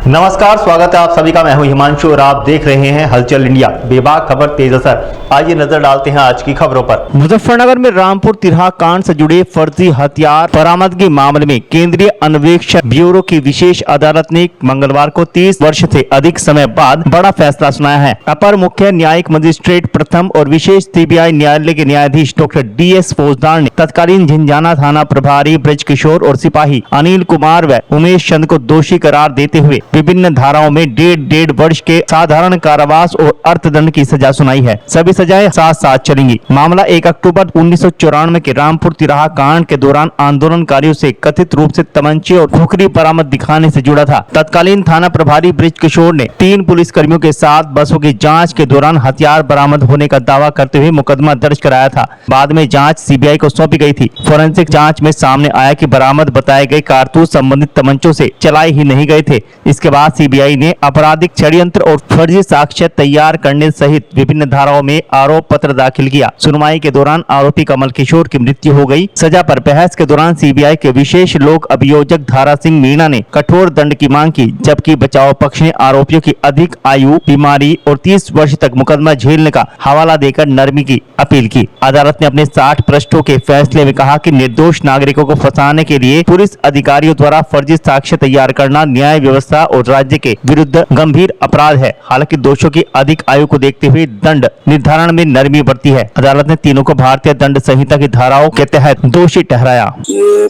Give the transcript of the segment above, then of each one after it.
नमस्कार, स्वागत है आप सभी का। मैं हूं हिमांशु और आप देख रहे हैं हलचल इंडिया। बेबाक खबर तेज असर। आइए नजर डालते हैं आज की खबरों पर। मुजफ्फरनगर में रामपुर तिरहा कांड से जुड़े फर्जी हथियार बरामदगी मामले में केंद्रीय अन्वेषण ब्यूरो की विशेष अदालत ने मंगलवार को 30 वर्ष से अधिक समय बाद बड़ा फैसला सुनाया है। अपर मुख्य न्यायिक मजिस्ट्रेट प्रथम और विशेष सीबीआई न्यायालय के न्यायाधीश डॉक्टर DS फौजदार ने तत्कालीन झिंझाना थाना प्रभारी ब्रज किशोर और सिपाही अनिल कुमार व उमेश चंद को दोषी करार देते हुए विभिन्न धाराओं में डेढ़ वर्ष के साधारण कारावास और अर्थदंड की सजा सुनाई है। सभी सजाएं साथ साथ चलेंगी। मामला 1 अक्टूबर 1994 के रामपुर तिराहा कांड के दौरान आंदोलनकारियों से कथित रूप से तमंचे और खुखरी बरामद दिखाने से जुड़ा था। तत्कालीन थाना प्रभारी ब्रज किशोर ने 3 पुलिसकर्मियों के साथ बसों की जाँच के दौरान हथियार बरामद होने का दावा करते हुए मुकदमा दर्ज कराया था। बाद में जाँच सीबीआई को सौंपी गई थी। फोरेंसिक जाँच में सामने आया कि बरामद बताए गए कारतूस संबंधित तमंचों से चलाए ही नहीं गए थे। इसके बाद सीबीआई ने आपराधिक षड्यंत्र और फर्जी साक्ष्य तैयार करने सहित विभिन्न धाराओं में आरोप पत्र दाखिल किया। सुनवाई के दौरान आरोपी कमल किशोर की मृत्यु हो गई। सजा पर बहस के दौरान सीबीआई के विशेष लोक अभियोजक धारा सिंह मीणा ने कठोर दंड की मांग की, जबकि बचाव पक्ष ने आरोपियों की अधिक आयु, बीमारी और 30 वर्ष तक मुकदमा झेलने का हवाला देकर नरमी की अपील की। अदालत ने अपने 60 पृष्ठों के फैसले में कहा कि निर्दोष नागरिकों को फंसाने के लिए पुलिस अधिकारियों द्वारा फर्जी साक्ष्य तैयार करना न्याय व्यवस्था और राज्य के विरुद्ध गंभीर अपराध है। हालांकि दोषियों की अधिक आयु को देखते हुए दंड निर्धारण में नरमी बरती है। अदालत ने तीनों को भारतीय दंड संहिता की धाराओं के तहत दोषी ठहराया। ये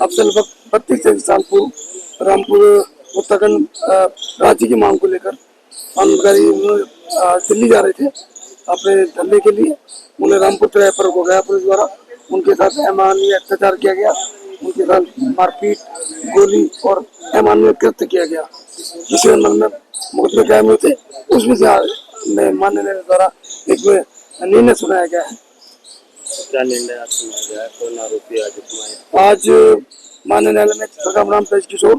अफजल 32 साल पूर्व रामपुर उत्तराखंड राज्य की मांग को लेकर आंदोलनकारी दिल्ली जा रहे थे अपने धरने के लिए। उन्हें रामपुर तिराहे पर रोका गया पुलिस द्वारा। उनके साथ अमानवीय अत्याचार किया गया, उनके साथ मारपीट, गोली और अमानवीय कृत्य किया गया। जिस संबंध में मुकदमे कायम हुए थे उसमें से माननीय न्यायालय द्वारा एक निर्णय सुनाया गया है। क्या निर्णय आज सुनाया गया है? कौन आरोपी आज माननीय न्यायालय में सरकाम ब्रज किशोर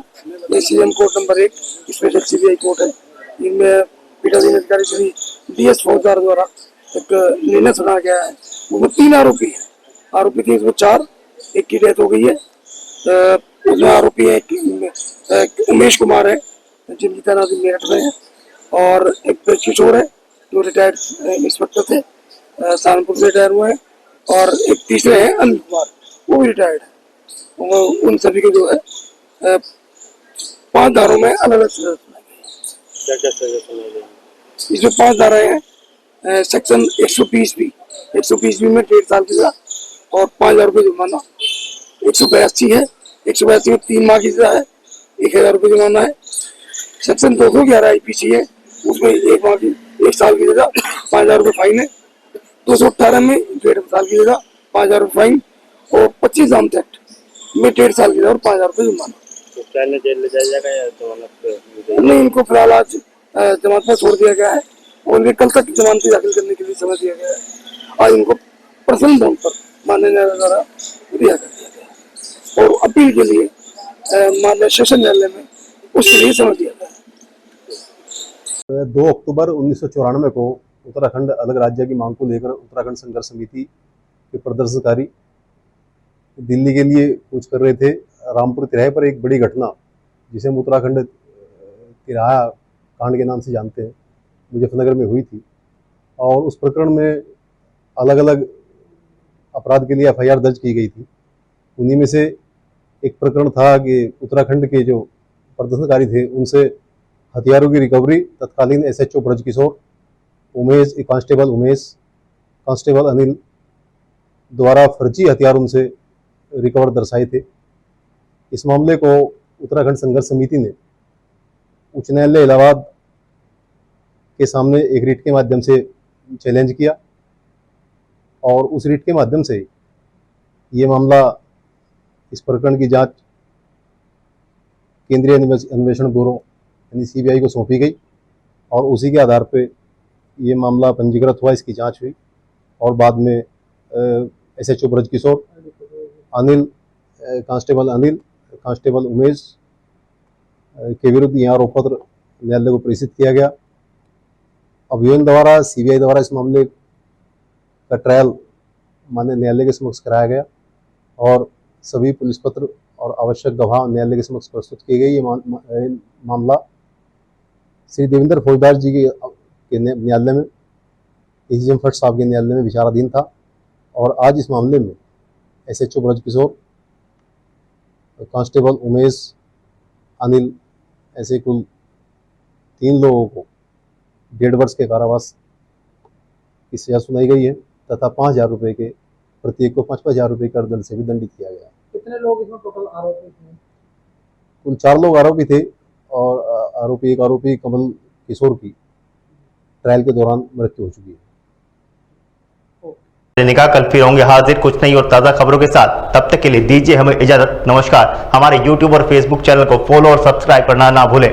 CM court number 1 special CBI court है। इनमें पीठासीन अधिकारी श्री DS फौजदार द्वारा एक निर्णय सुनाया गया है। उसमें 3 आरोपी है। आरोपी थे इसमें 4, एक की डेथ हो गई है। उसमें आरोपी है एक उमेश कुमार है जिनकी तैनाती मेरठ में है, और एक ब्रज किशोर है जो रिटायर्ड इंस्पेक्टर थे, सहारनपुर से रिटायर हुए हैं, और एक तीसरे हैं अनिल कुमार, वो भी रिटायर्ड है। उन सभी को जो है 5 धारों में अलग अलग सजा सुनाई गई। क्या क्या सजा सुनाई गई? इसमें 5 धाराएं हैं। सेक्शन 120B में 1.5 साल की सजा और 5,000 रुपये जुर्माना। 182 है, 182 में 3 माह की सजा है, 1,000 रुपये जुर्माना है। सेक्शन 211 IPC है, उसमें 1 साल की सजा, 5,000 रुपये फाइन है। 218 में 1.5 साल की सजा, 5,000 रुपये फाइन, और 25 आर्म्स एक्ट में 1.5 साल की सजा और 5,000 रुपये जुर्माना। तो क्या इन्हें जेल ले जाया जाएगा या जमानत पे? नहीं, इनको फिलहाल आज जमानत पर छोड़ दिया गया है और इन्हें कल तक जमानती दाखिल करने के लिए समय दिया गया है। आज इनको प्रथम दंड पर माननीय न्यायालय द्वारा रिहा कर दिया गया और अपील के लिए माननीय सेशन न्यायालय में उसके लिए समय दिया गया है। 2 अक्टूबर 1994 को उत्तराखंड अलग राज्य की मांग को लेकर उत्तराखंड संघर्ष समिति के प्रदर्शनकारी दिल्ली के लिए कूच कर रहे थे। रामपुर तिराहे पर एक बड़ी घटना, जिसे हम उत्तराखंड तिराहा कांड के नाम से जानते हैं, मुजफ्फरनगर में हुई थी। और उस प्रकरण में अलग अलग अपराध के लिए FIR दर्ज की गई थी। उन्हीं में से एक प्रकरण था कि उत्तराखंड के जो प्रदर्शनकारी थे उनसे हथियारों की रिकवरी तत्कालीन SHO ब्रज किशोर, कांस्टेबल उमेश, कांस्टेबल अनिल द्वारा फर्जी हथियार उनसे रिकवर दर्शाए थे। इस मामले को उत्तराखंड संघर्ष समिति ने उच्च न्यायालय इलाहाबाद के सामने एक रिट के माध्यम से चैलेंज किया, और उस रिट के माध्यम से ये मामला, इस प्रकरण की जांच केंद्रीय अन्वेषण ब्यूरो यानी CBI को सौंपी गई, और उसी के आधार पे ये मामला पंजीकृत हुआ, इसकी जांच हुई, और बाद में SHO ब्रज किशोर, अनिल, कांस्टेबल अनिल, कांस्टेबल उमेश के विरुद्ध यह आरोप पत्र न्यायालय को प्रेषित किया गया। अभियोजन द्वारा CBI द्वारा इस मामले का ट्रायल माननीय न्यायालय के समक्ष कराया गया, और सभी पुलिस पत्र और आवश्यक गवाह न्यायालय के समक्ष प्रस्तुत किए गए। ये मामला श्री देवेंद्र फौजदार जी के न्यायालय में, एसीएम भट्ट साहब के न्यायालय में विचाराधीन था। और आज इस मामले में एसएचओ ब्रजकिशोर, कांस्टेबल उमेश, अनिल, ऐसे कुल 3 लोगों को 1.5 वर्ष के कारावास की सजा सुनाई गई है तथा 5,000 रुपये के प्रत्येक को 5,000 रुपये के दंड से भी दंडित किया गया। कितने लोग इसमें टोटल आरोपी थे? कुल 4 लोग आरोपी थे और एक आरोपी कमल किशोर की ट्रायल के दौरान मृत्यु हो चुकी है। निकाह कल फिर होंगे हाजिर कुछ नई और ताज़ा खबरों के साथ। तब तक के लिए दीजिए हमें इजाजत। नमस्कार। हमारे YouTube और Facebook चैनल को फॉलो और सब्सक्राइब करना ना भूलें।